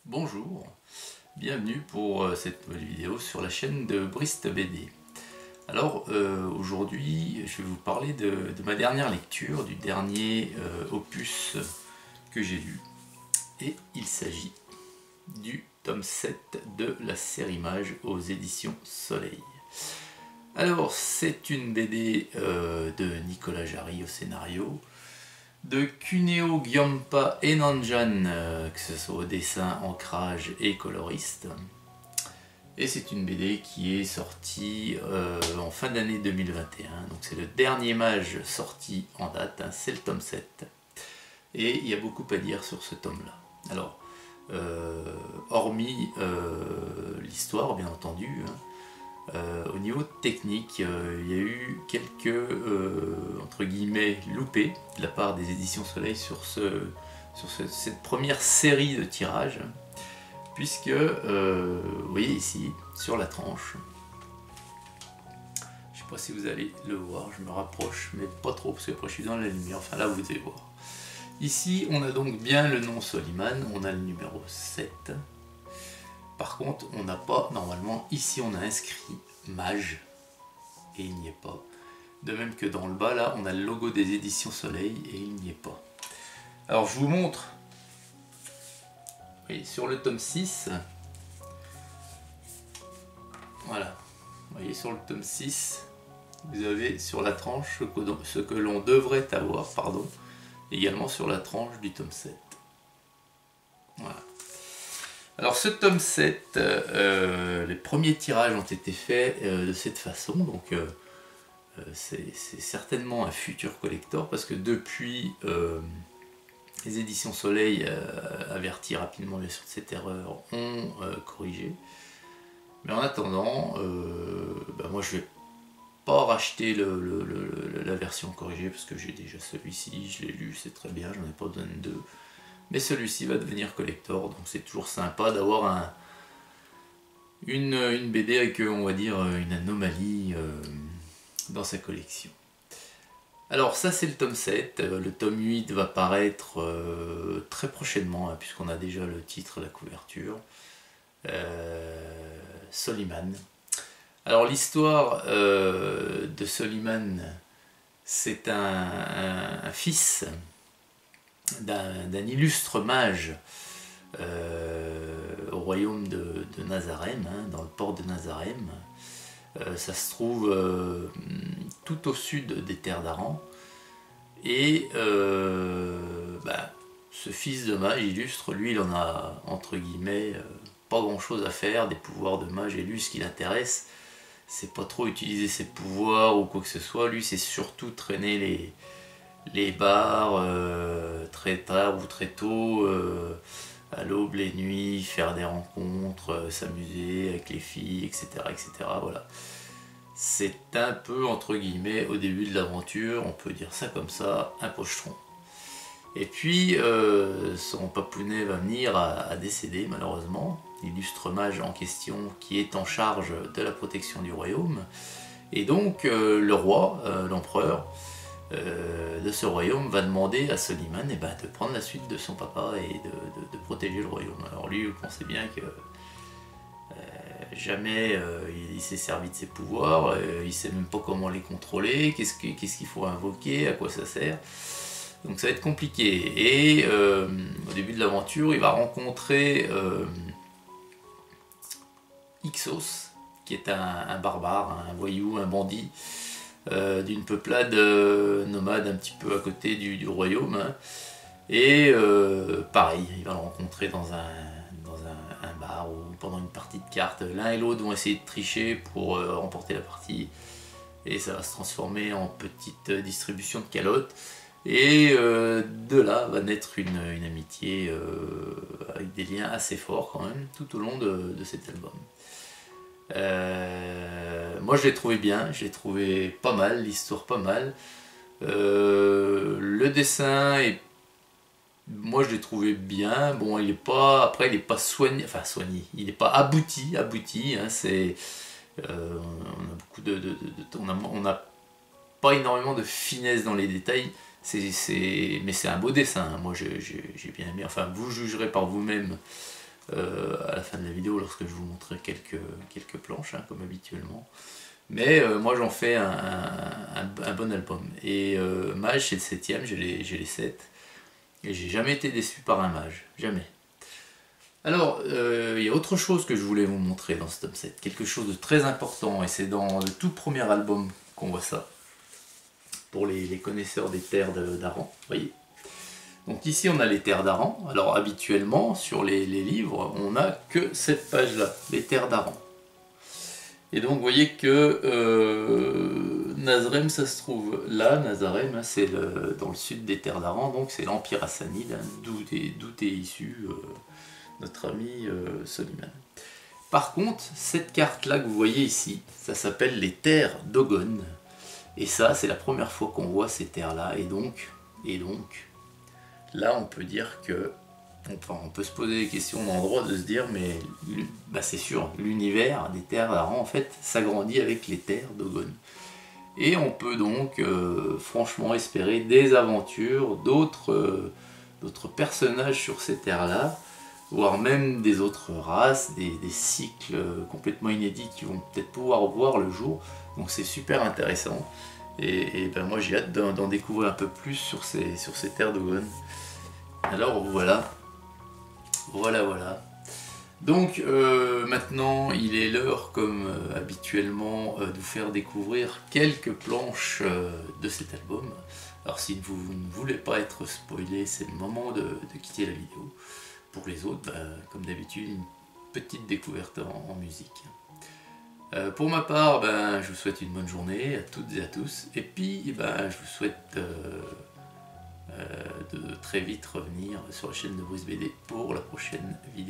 Bonjour, bienvenue pour cette nouvelle vidéo sur la chaîne de Brist BD. Alors aujourd'hui je vais vous parler de ma dernière lecture, du dernier opus que j'ai lu. Et il s'agit du tome 7 de la série Mage aux éditions Soleil. Alors c'est une BD de Nicolas Jarry au scénario, de Cuneo Gyampa et Nanjan, que ce soit au dessin, ancrage et coloriste. Et c'est une BD qui est sortie en fin d'année 2021, donc c'est le dernier Mage sorti en date, hein, c'est le tome 7. Et il y a beaucoup à dire sur ce tome-là. Alors, hormis l'histoire, bien entendu, hein, au niveau technique, il y a eu quelques entre guillemets loupés de la part des éditions Soleil sur cette première série de tirages, puisque vous voyez ici sur la tranche, je ne sais pas si vous allez le voir, je me rapproche mais pas trop parce que après je suis dans la lumière, enfin là vous allez voir. Ici on a donc bien le nom Soliman, on a le numéro 7. Par contre, on n'a pas, normalement, ici on a inscrit Mage, et il n'y est pas. De même que dans le bas, là, on a le logo des éditions Soleil, et il n'y est pas. Alors, je vous montre, voyez, sur le tome 6, voilà, vous voyez, sur le tome 6, vous avez sur la tranche ce que l'on devrait avoir, pardon, également sur la tranche du tome 7. Voilà. Alors ce tome 7, les premiers tirages ont été faits de cette façon, donc c'est certainement un futur collector, parce que depuis les éditions Soleil avertis rapidement bien sûr de cette erreur, ont corrigé. Mais en attendant, moi je vais pas racheter la version corrigée, parce que j'ai déjà celui-ci, je l'ai lu, c'est très bien, j'en ai pas besoin de deux. Mais celui-ci va devenir collector, donc c'est toujours sympa d'avoir une BD avec, on va dire, une anomalie dans sa collection. Alors ça c'est le tome 7, le tome 8 va paraître très prochainement, hein, puisqu'on a déjà le titre, la couverture. Soliman. Alors l'histoire de Soliman, c'est un fils d'un illustre mage au royaume de Nazarem, hein, dans le port de Nazarem. Ça se trouve tout au sud des terres d'Aran. Et ce fils de mage illustre, lui, il en a, entre guillemets, pas grand chose à faire des pouvoirs de mage. Et lui, ce qui l'intéresse, c'est pas trop utiliser ses pouvoirs ou quoi que ce soit. Lui, c'est surtout traîner les bars très tard ou très tôt, à l'aube, les nuits, faire des rencontres, s'amuser avec les filles, etc. etc. Voilà. C'est un peu, entre guillemets, au début de l'aventure, on peut dire ça comme ça, un pochetron. Et puis, son papounet va venir à décéder, malheureusement, l'illustre mage en question qui est en charge de la protection du royaume. Et donc, le roi, l'empereur, de ce royaume va demander à Soliman de prendre la suite de son papa et de protéger le royaume. Alors lui, vous pensez bien que jamais il s'est servi de ses pouvoirs, il sait même pas comment les contrôler, qu'est-ce qu'il faut invoquer, à quoi ça sert. Donc ça va être compliqué. Et au début de l'aventure, il va rencontrer Ixos, qui est un barbare, un voyou, un bandit, d'une peuplade nomade un petit peu à côté du royaume, hein. Et pareil, il va le rencontrer dans un bar ou pendant une partie de cartes. L'un et l'autre vont essayer de tricher pour remporter la partie, et ça va se transformer en petite distribution de calottes. Et de là va naître une amitié avec des liens assez forts quand même tout au long de cet album. Moi je l'ai trouvé bien, je l'ai trouvé pas mal, l'histoire pas mal. Le dessin est, moi je l'ai trouvé bien. Bon, il est pas, après il est pas soigné, enfin soigné, il est pas abouti, hein, c'est on a beaucoup on n'a pas énormément de finesse dans les détails. Mais c'est un beau dessin, hein. Moi j'ai bien aimé, enfin vous jugerez par vous-même à la fin de la vidéo lorsque je vous montrerai quelques planches, hein, comme habituellement. Mais moi j'en fais un bon album. Et Mage, c'est le 7ème, j'ai les 7. Et j'ai jamais été déçu par un Mage, jamais. Alors, il y a autre chose que je voulais vous montrer dans ce tome 7, quelque chose de très important, et c'est dans le tout premier album qu'on voit ça, pour les connaisseurs des terres d'Aran, voyez. Donc ici on a les terres d'Aran. Alors habituellement sur les livres on n'a que cette page là, les terres d'Aran. Et donc vous voyez que Nazrem ça se trouve là, Nazarem hein, c'est dans le sud des terres d'Aran, donc c'est l'Empire Hassanide, hein, d'où est issu notre ami Soliman. Par contre cette carte là que vous voyez ici, ça s'appelle les terres d'Ogon. Et ça c'est la première fois qu'on voit ces terres là, et donc là on peut dire que, enfin, on peut se poser des questions d'endroit de se dire mais bah c'est sûr, l'univers des terres d'Aran en fait s'agrandit avec les terres d'Ogon. Et on peut donc franchement espérer des aventures, d'autres personnages sur ces terres là, voire même des autres races, des cycles complètement inédits qui vont peut-être pouvoir voir le jour. Donc c'est super intéressant. Et ben moi j'ai hâte d'en découvrir un peu plus sur ces terres d'Ogon. Alors voilà. Donc maintenant il est l'heure comme habituellement de vous faire découvrir quelques planches de cet album. Alors si vous ne voulez pas être spoilé, c'est le moment de quitter la vidéo. Pour les autres, comme d'habitude, une petite découverte en musique. Pour ma part, je vous souhaite une bonne journée à toutes et à tous. Et puis, je vous souhaite de très vite revenir sur la chaîne de Bruce BD pour la prochaine vidéo.